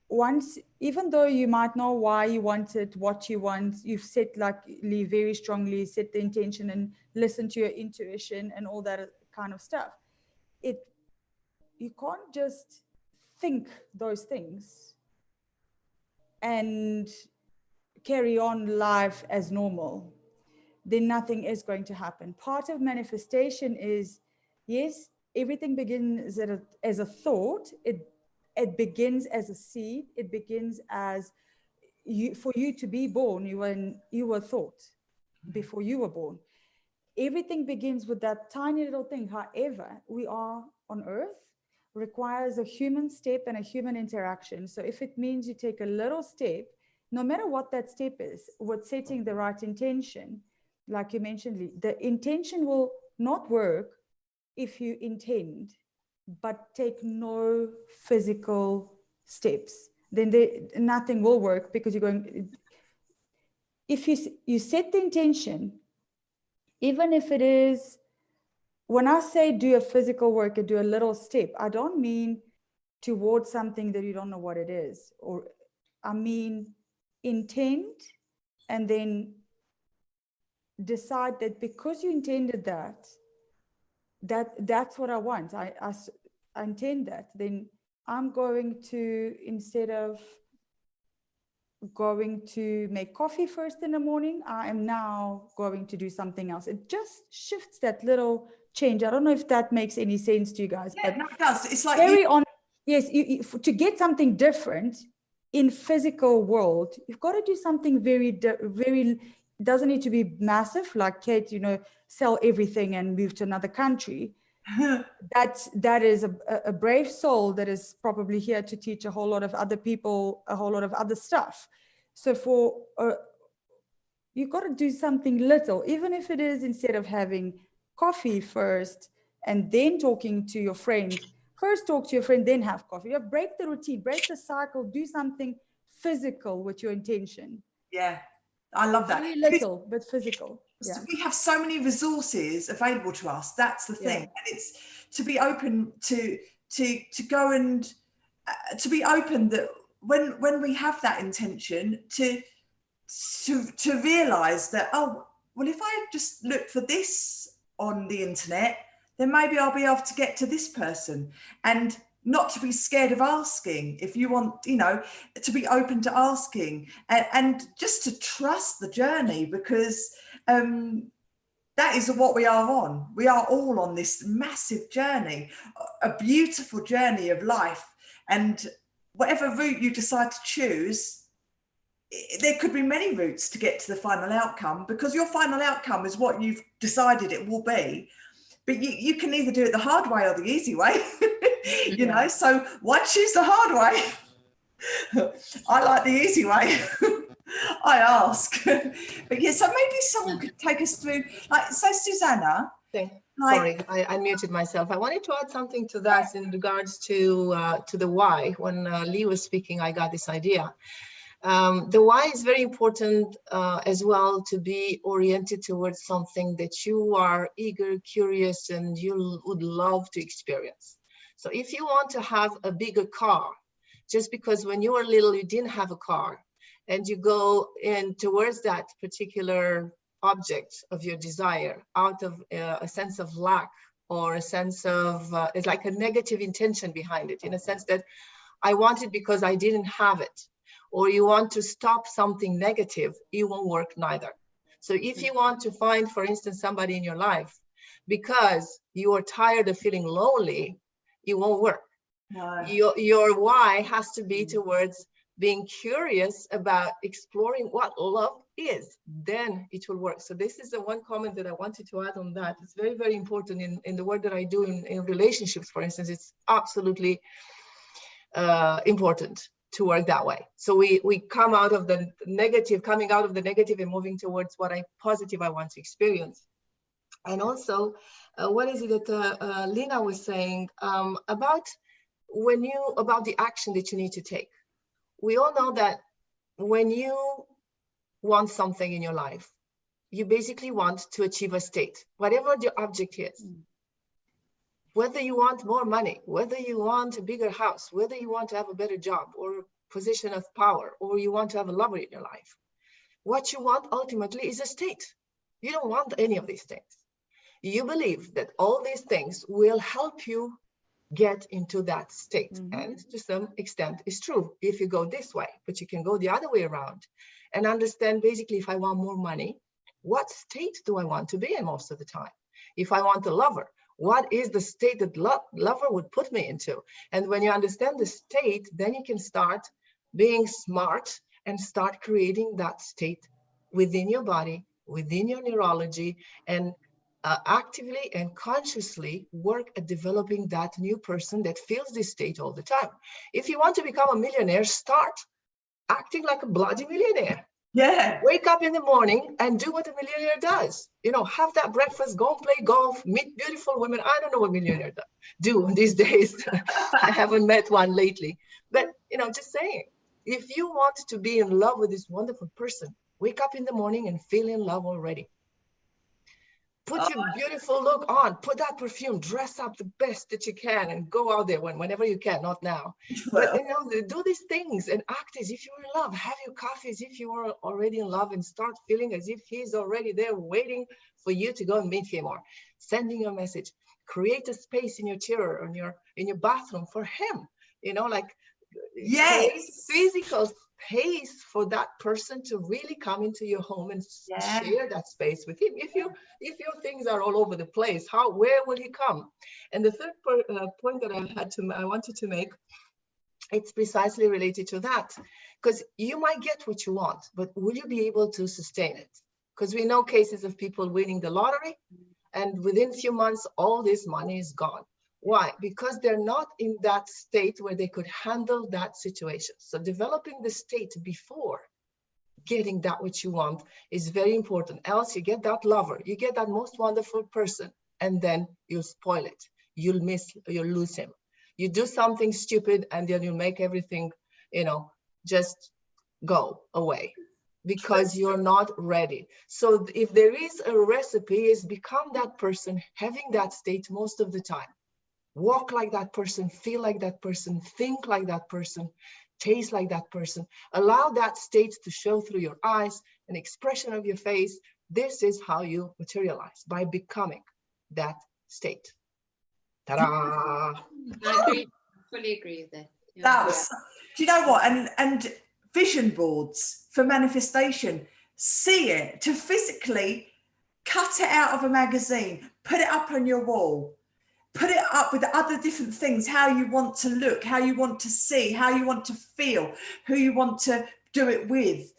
Once, even though you might know why you want it, what you want, you've set, like Lee very strongly, set the intention and listen to your intuition and all that kind of stuff. You can't just think those things and carry on life as normal. Then nothing is going to happen. Part of manifestation is, yes, everything begins as a thought. It begins as a seed. It begins as for you to be born, you were thought before you were born. Everything begins with that tiny little thing. However, we are on earth, requires a human step and a human interaction. So if it means you take a little step, no matter what that step is, with setting the right intention, like you mentioned, Lee, the intention will not work if you intend but take no physical steps, then nothing will work, because you're going, if you set the intention, even if it is, when I say do a physical work or do a little step, I don't mean towards something that you don't know what it is, or I mean intend, and then decide that because you intended that's what I want. I intend that. Then I'm going to, instead of going to make coffee first in the morning, I am now going to do something else. It just shifts that little change. I don't know if that makes any sense to you guys, Yeah, but no, it does. It's like very on. Yes, to get something different in physical world, you've got to do something very, doesn't need to be massive, like Kate, sell everything and move to another country. That is a brave soul that is probably here to teach a whole lot of other people a whole lot of other stuff. So you've got to do something little, even if it is, instead of having coffee first and then talking to your friend, first talk to your friend, then have coffee. Break the routine, break the cycle, do something physical with your intention. Yeah, I love that. Very little, but physical. Yeah. We have so many resources available to us. That's the thing. And it's to be open to go and to be open that when we have that intention to realize that, oh, well, if I just look for this on the internet, then maybe I'll be able to get to this person, and not to be scared of asking. If you want, to be open to asking, and just to trust the journey, because that is what we are on. We are all on this massive journey, a beautiful journey of life. And whatever route you decide to choose, there could be many routes to get to the final outcome, because your final outcome is what you've decided it will be. But you can either do it the hard way or the easy way, so why choose the hard way? I like the easy way. I ask. But yeah, so maybe someone could take us through, like, so Susanna. Sorry, I muted myself. I wanted to add something to that in regards to the why. When Lee was speaking, I got this idea. The why is very important as well, to be oriented towards something that you are eager, curious, and you would love to experience. So if you want to have a bigger car, just because when you were little, you didn't have a car, and you go in towards that particular object of your desire out of a sense of lack, or a sense of, it's like a negative intention behind it, in a sense that I want it because I didn't have it, or you want to stop something negative, it won't work neither. So if you want to find, for instance, somebody in your life because you are tired of feeling lonely, it won't work. No. Your why has to be towards being curious about exploring what love is, then it will work. So this is the one comment that I wanted to add on that. It's very, very important in the work that I do in relationships, for instance. It's absolutely important to work that way. So we come out of the negative, and moving towards what positive I want to experience. And also, what is it that Lena was saying about the action that you need to take? We all know that when you want something in your life, you basically want to achieve a state, whatever your object is. Whether you want more money, whether you want a bigger house, whether you want to have a better job or position of power, or you want to have a lover in your life, what you want ultimately is a state. You don't want any of these things. You believe that all these things will help you get into that state. And to some extent it's true if you go this way, but you can go the other way around and understand, basically, if I want more money, what state do I want to be in most of the time? If I want a lover, what is the state that lover would put me into? And when you understand the state, then you can start being smart and start creating that state within your body, within your neurology, and actively and consciously work at developing that new person that feels this state all the time. If you want to become a millionaire, start acting like a bloody millionaire. Yeah. Wake up in the morning and do what a millionaire does. You know, have that breakfast, go and play golf, meet beautiful women. I don't know what millionaires do these days. I haven't met one lately. But, you know, just saying, if you want to be in love with this wonderful person, wake up in the morning and feel in love already. Put your beautiful look on, put that perfume, dress up the best that you can and go out there whenever you can, not now. But you know, do these things and act as if you're in love. Have your coffee as if you are already in love and start feeling as if he's already there waiting for you to go and meet him, or sending a message. Create a space in your chair or in your bathroom for him. You know, like yes, physical space for that person to really come into your home and share that space with him. If your things are all over the place, where will he come? And the third point that I wanted to make, it's precisely related to that, because you might get what you want, but will you be able to sustain it? Because we know cases of people winning the lottery, and within a few months, all this money is gone. Why? Because they're not in that state where they could handle that situation. So developing the state before getting that which you want is very important. Else you get that lover, you get that most wonderful person, and then you'll spoil it. You'll lose him. You do something stupid and then you make everything, you know, just go away because you're not ready. So if there is a recipe, is become that person, having that state most of the time. Walk like that person, feel like that person, think like that person, taste like that person. Allow that state to show through your eyes, an expression of your face. This is how you materialize, by becoming that state. Ta-da! I agree. I fully agree with that. Yeah. That was, do you know what? And vision boards for manifestation, see it, to physically cut it out of a magazine, put it up on your wall, put it up with other different things, how you want to look, how you want to see, how you want to feel, who you want to do it with,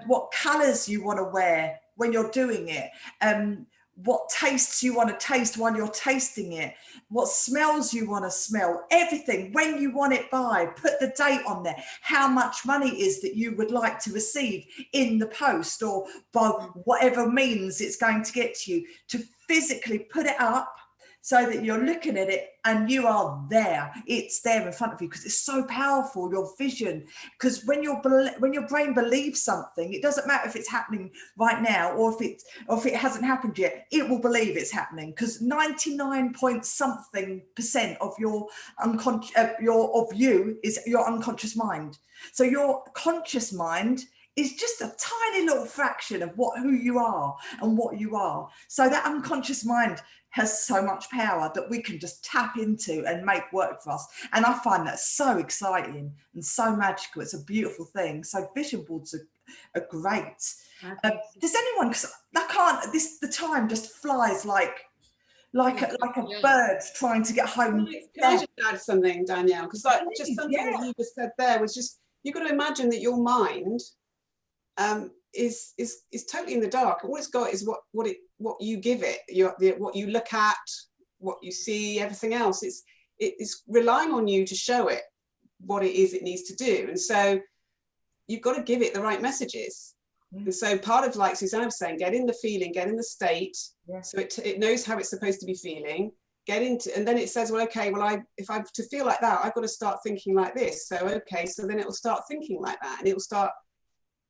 what colors you want to wear when you're doing it, what tastes you want to taste while you're tasting it, what smells you want to smell, everything, when you want it by, put the date on there, how much money is that you would like to receive in the post or by whatever means it's going to get to you, to physically put it up so that you're looking at it and you are there. It's there in front of you because it's so powerful, your vision. Because when your brain believes something, it doesn't matter if it's happening right now or if it hasn't happened yet, it will believe it's happening, because 99.something% of your unconscious of you is your unconscious mind. So your conscious mind is just a tiny little fraction of who you are and what you are. So that unconscious mind has so much power that we can just tap into and make work for us. And I find that so exciting and so magical. It's a beautiful thing. So vision boards are great. Does anyone, because I can't, the time just flies like a bird trying to get home. Can I just add something, Danielle? Because just something that you just said there was just, you've got to imagine that your mind is totally in the dark. All it's got is what you give it, what you look at, what you see, everything else. It's relying on you to show it what it is it needs to do. And so you've got to give it the right messages. And so part of, like Suzanne was saying, get in the feeling, get in the state, so it knows how it's supposed to be feeling, get into, and then it says, well, okay, well, if I'm to feel like that, I've got to start thinking like this. So, okay, so then it will start thinking like that, and it will start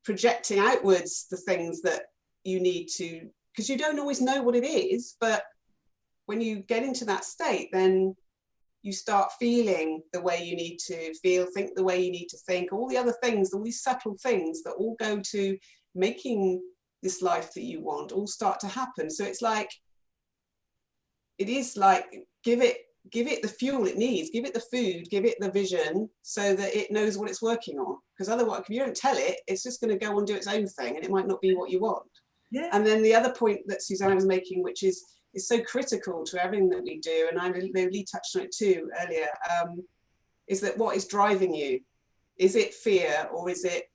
projecting outwards the things that you need to, because you don't always know what it is, but when you get into that state, then you start feeling the way you need to feel, think the way you need to think, all the other things, all these subtle things that all go to making this life that you want all start to happen. So it's like, it is like, give it the fuel it needs, give it the food, give it the vision, so that it knows what it's working on. Because otherwise, if you don't tell it, it's just going to go and do its own thing, and it might not be what you want. Yeah. And then the other point that Suzanne was making, which is so critical to everything that we do, and I really touched on it too earlier, is that what is driving you? Is it fear, or is it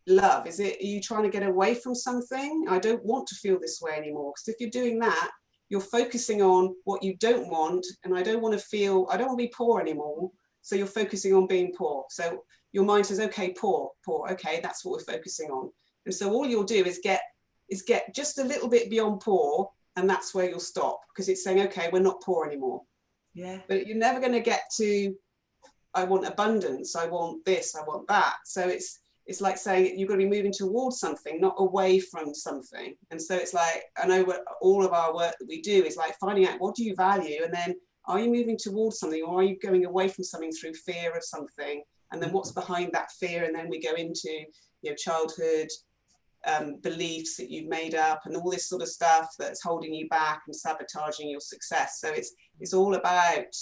love? Are you trying to get away from something? I don't want to feel this way anymore. Because if you're doing that, you're focusing on what you don't want, and I don't want to be poor anymore. So you're focusing on being poor. So your mind says, okay, poor, okay, that's what we're focusing on. And so all you'll do is get just a little bit beyond poor, and that's where you'll stop, because it's saying, okay, we're not poor anymore. Yeah. But you're never going to get to, I want abundance, I want this, I want that. So it's like saying you're going to be moving towards something, not away from something. And so it's like, I know what all of our work that we do is like finding out, what do you value? And then are you moving towards something, or are you going away from something through fear of something? And then what's behind that fear? And then we go into, you know, childhood beliefs that you've made up and all this sort of stuff that's holding you back and sabotaging your success. So it's all about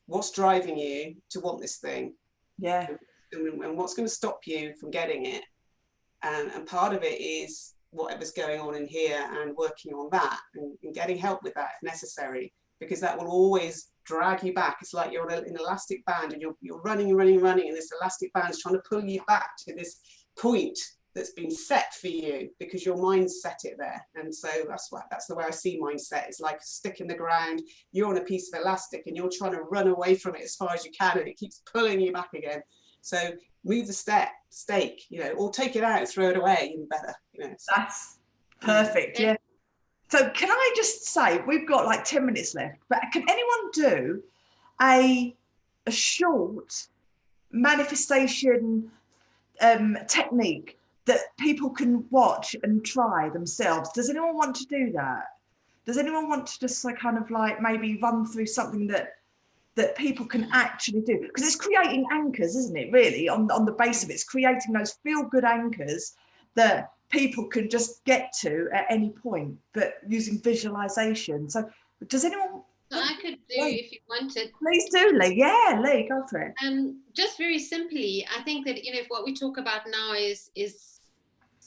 what's driving you to want this thing. Yeah. And what's going to stop you from getting it. And part of it is whatever's going on in here and working on that and getting help with that if necessary, because that will always drag you back. It's like you're in an elastic band and you're running, and this elastic band is trying to pull you back to this point that's been set for you because your mind set it there. And so that's the way I see mindset. It's like a stick in the ground. You're on a piece of elastic and you're trying to run away from it as far as you can, and it keeps pulling you back again. So move the stake, you know, or take it out and throw it away, even better. You know, so. That's perfect. Yeah. So can I just say, we've got like 10 minutes left, but can anyone do a short manifestation technique that people can watch and try themselves? Does anyone want to do that? Does anyone want to just like kind of like maybe run through something that people can actually do? Because it's creating anchors, isn't it, really? On the base of it, it's creating those feel-good anchors that people can just get to at any point, but using visualization. So does anyone? So I could do, if you wanted. Please do, Lee. Yeah, Lee, go for it. Just very simply, I think that, you know, if what we talk about now is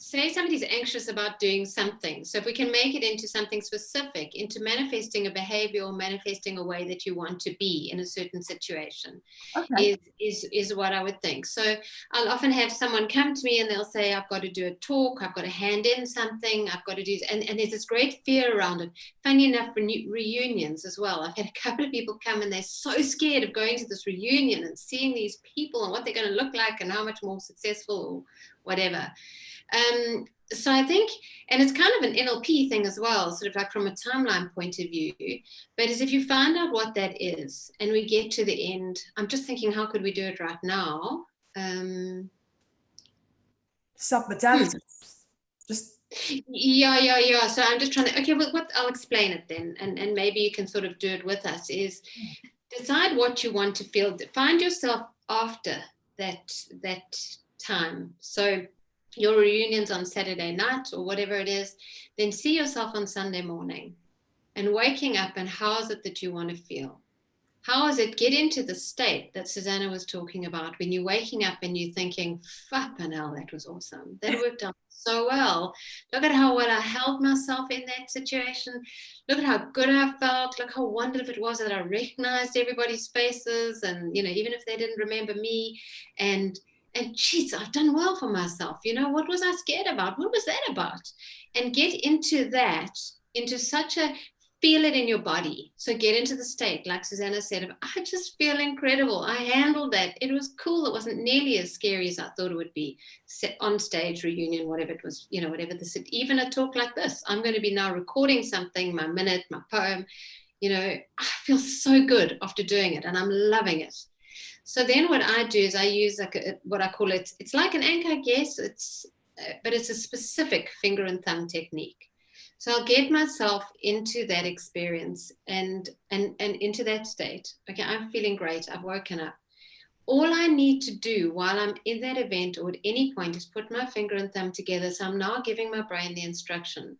say somebody's anxious about doing something. So if we can make it into something specific, into manifesting a behavior or manifesting a way that you want to be in a certain situation, okay. is what I would think. So I'll often have someone come to me and they'll say, I've got to do a talk, I've got to hand in something, I've got to do, and there's this great fear around it. Funny enough, reunions as well. I've had a couple of people come and they're so scared of going to this reunion and seeing these people and what they're going to look like and how much more successful or whatever. So I think, and it's kind of an NLP thing as well, sort of like from a timeline point of view, but as if you find out what that is and we get to the end, I'm just thinking, how could we do it right now? Submodalities. Just yeah. So I'm just trying to, okay, well, I'll explain it then, and maybe you can sort of do it with us, is decide what you want to feel. Find yourself after that time. So your reunion's on Saturday night or whatever it is, then see yourself on Sunday morning and waking up, and how is it that you want to feel? How is it get into the state that Susanna was talking about when you're waking up and you're thinking, flippin' hell, that was awesome. That worked out so well. Look at how well I held myself in that situation. Look at how good I felt. Look how wonderful it was that I recognized everybody's faces, and, you know, even if they didn't remember me, and geez, I've done well for myself. You know, what was I scared about? What was that about? And get into that, into such a, feel it in your body. So get into the state, like Susanna said, of, I just feel incredible. I handled that. It was cool. It wasn't nearly as scary as I thought it would be. On stage, reunion, whatever it was, you know, whatever this, even a talk like this, I'm going to be now recording something, my minute, my poem, you know, I feel so good after doing it and I'm loving it. So then what I do is I use like what I call it, it's like an anchor, I guess, but it's a specific finger and thumb technique. So I'll get myself into that experience and into that state. Okay, I'm feeling great. I've woken up. All I need to do while I'm in that event or at any point is put my finger and thumb together. So I'm now giving my brain the instruction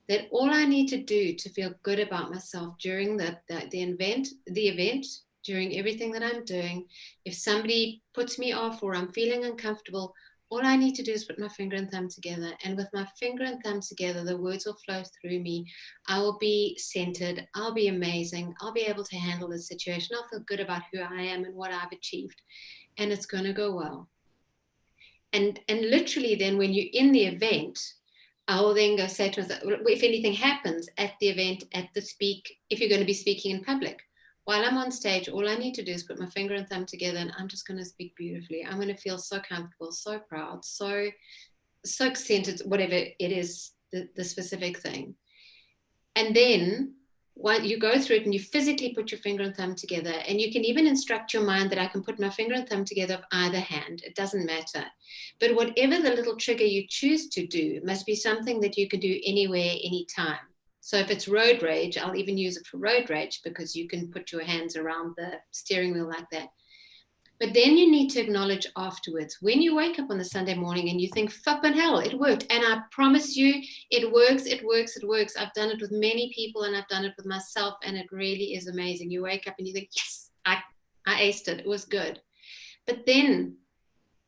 that all I need to do to feel good about myself during the event, during everything that I'm doing, if somebody puts me off or I'm feeling uncomfortable, all I need to do is put my finger and thumb together. And with my finger and thumb together, the words will flow through me. I will be centered. I'll be amazing. I'll be able to handle this situation. I'll feel good about who I am and what I've achieved. And it's going to go well. And literally then when you're in the event, I will then go say to us, if anything happens at the event, if you're going to be speaking in public, while I'm on stage, all I need to do is put my finger and thumb together and I'm just going to speak beautifully. I'm going to feel so comfortable, so proud, so soak-scented, whatever it is, the specific thing. And then while you go through it and you physically put your finger and thumb together, and you can even instruct your mind that I can put my finger and thumb together of either hand. It doesn't matter. But whatever the little trigger you choose to do must be something that you can do anywhere, anytime. So if it's road rage, I'll even use it for road rage, because you can put your hands around the steering wheel like that. But then you need to acknowledge afterwards, when you wake up on the Sunday morning and you think, flippin' hell, it worked. And I promise you, it works, it works, it works. I've done it with many people, and I've done it with myself, and it really is amazing. You wake up and you think, yes, I aced it. It was good. But then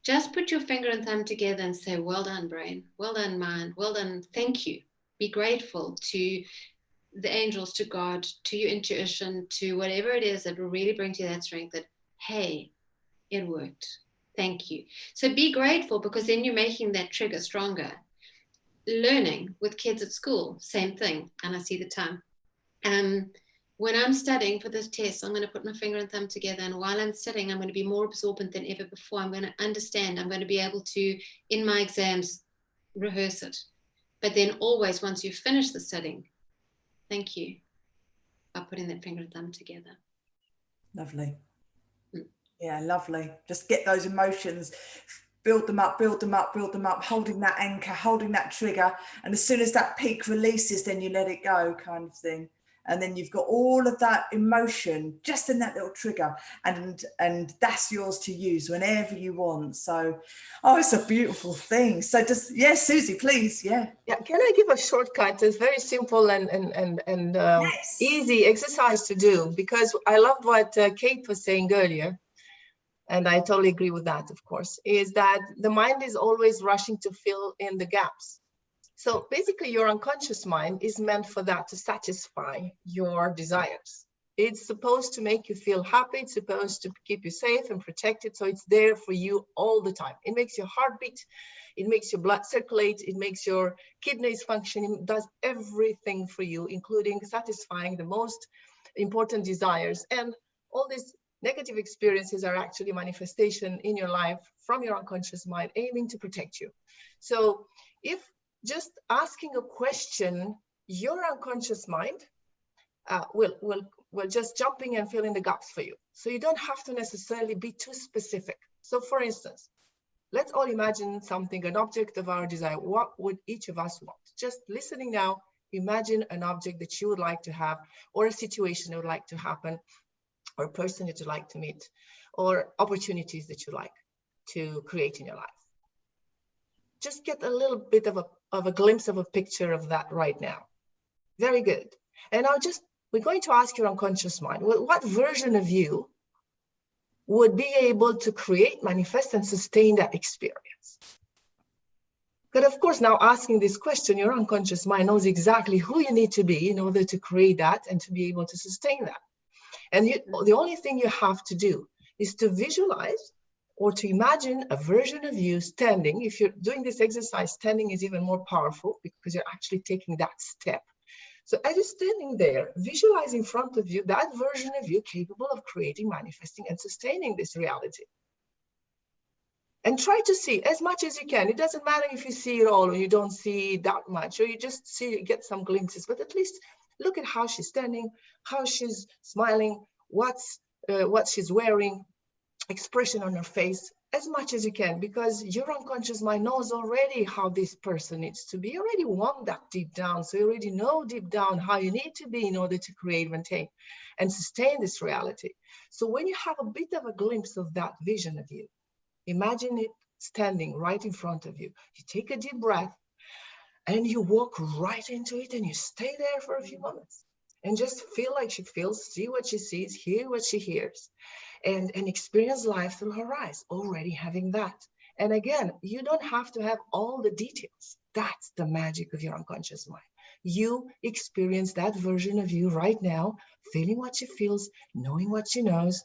just put your finger and thumb together and say, well done, brain. Well done, mind. Well done. Thank you. Be grateful to the angels, to God, to your intuition, to whatever it is that will really bring to you that strength that, hey, it worked. Thank you. So be grateful, because then you're making that trigger stronger. Learning with kids at school, same thing. And I see the time. When I'm studying for this test, I'm going to put my finger and thumb together. And while I'm studying, I'm going to be more absorbent than ever before. I'm going to understand. I'm going to be able to, in my exams, rehearse it. But then always, once you finish the studying, thank you, by putting that finger and thumb together. Lovely. Yeah, lovely. Just get those emotions, build them up, build them up, build them up, holding that anchor, holding that trigger. And as soon as that peak releases, then you let it go, kind of thing. And then you've got all of that emotion just in that little trigger, and that's yours to use whenever you want. So, oh, it's a beautiful thing. So just, yes, Susie, please. Yeah. Yeah. Can I give a shortcut? It's very simple and Yes. easy exercise to do, because I loved what Kate was saying earlier. And I totally agree with that, of course, is that the mind is always rushing to fill in the gaps. So basically, your unconscious mind is meant for that, to satisfy your desires. It's supposed to make you feel happy. It's supposed to keep you safe and protected. So it's there for you all the time. It makes your heart beat. It makes your blood circulate. It makes your kidneys function. It does everything for you, including satisfying the most important desires. And all these negative experiences are actually manifestation in your life from your unconscious mind, aiming to protect you. So if just asking a question, your unconscious mind will just jumping and fill in the gaps for you. So you don't have to necessarily be too specific. So for instance, let's all imagine something, an object of our desire. What would each of us want? Just listening now, imagine an object that you would like to have, or a situation that would like to happen, or a person that you like to meet, or opportunities that you like to create in your life. Just get a little bit of a glimpse of a picture of that right now. Very good. And now we're going to ask your unconscious mind, what version of you would be able to create, manifest, and sustain that experience? But of course, now asking this question, your unconscious mind knows exactly who you need to be in order to create that and to be able to sustain that. And the only thing you have to do is to visualize or to imagine a version of you standing. If you're doing this exercise, standing is even more powerful, because you're actually taking that step. So as you're standing there, visualize in front of you that version of you capable of creating, manifesting, and sustaining this reality. And try to see as much as you can. It doesn't matter if you see it all or you don't see that much, or you just get some glimpses, but at least look at how she's standing, how she's smiling, what she's wearing, expression on her face, as much as you can, because your unconscious mind knows already how this person needs to be. You already want that deep down. So you already know deep down how you need to be in order to create, maintain, and sustain this reality. So when you have a bit of a glimpse of that vision of you, imagine it standing right in front of you. You take a deep breath and you walk right into it, and you stay there for a few moments and just feel like she feels, see what she sees, hear what she hears, and experience life through her eyes, already having that. And again, you don't have to have all the details. That's the magic of your unconscious mind. You experience that version of you right now, feeling what she feels, knowing what she knows,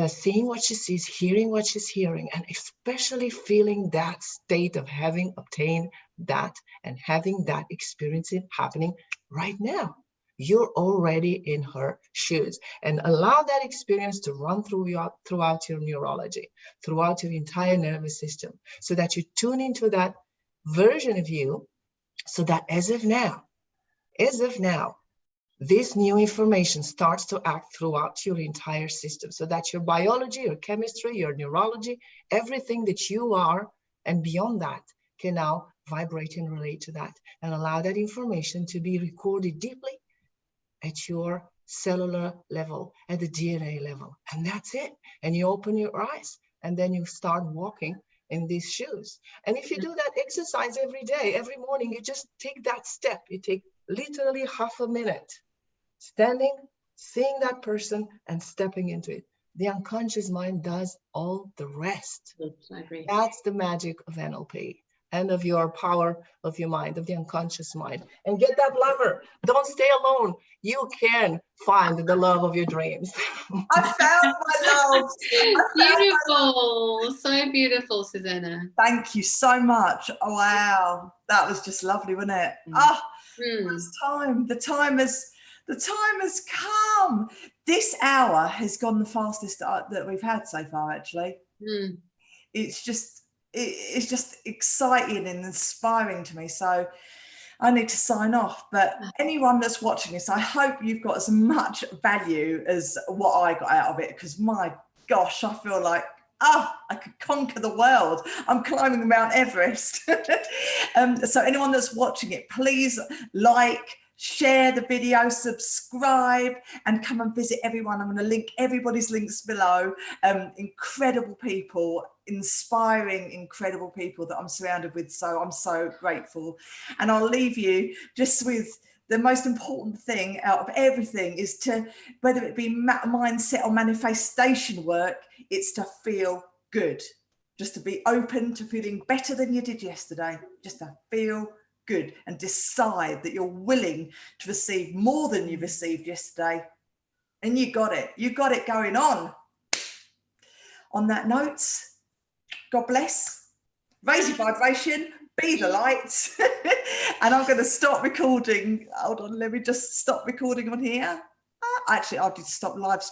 seeing what she sees, hearing what she's hearing, and especially feeling that state of having obtained that and having that experience happening right now. You're already in her shoes, and allow that experience to run throughout your neurology, throughout your entire nervous system, so that you tune into that version of you, so that as of now, this new information starts to act throughout your entire system, so that your biology, your chemistry, your neurology, everything that you are and beyond that can now vibrate and relate to that, and allow that information to be recorded deeply at your cellular level, at the DNA level. And that's it. And you open your eyes, and then you start walking in these shoes. And if you do that exercise every day, every morning, you just take that step. You take literally half a minute, standing, seeing that person, and stepping into it. The unconscious mind does all the rest. I agree. That's the magic of NLP and of your power of your mind, of the unconscious mind. And get that lover. Don't stay alone. You can find the love of your dreams. I found my love. Beautiful. So beautiful, Susanna. Thank you so much. Oh, wow. That was just lovely, wasn't it? It's time. The time has come. This hour has gone the fastest that we've had so far, actually. It's just exciting and inspiring to me. So I need to sign off. But anyone that's watching this, I hope you've got as much value as what I got out of it, because my gosh, I feel like, I could conquer the world. I'm climbing Mount Everest. So anyone that's watching it, please like, share the video, subscribe, and come and visit everyone. I'm going to link everybody's links below. Incredible people, inspiring, incredible people that I'm surrounded with. So I'm so grateful. And I'll leave you just with the most important thing out of everything is to, whether it be mindset or manifestation work, it's to feel good. Just to be open to feeling better than you did yesterday. Just to feel good and decide that you're willing to receive more than you received yesterday. And you got it. You got it going on. On that note, God bless. Raise your vibration. Be the light. And I'm going to stop recording. Hold on, let me just stop recording on here. Actually, I'll just stop live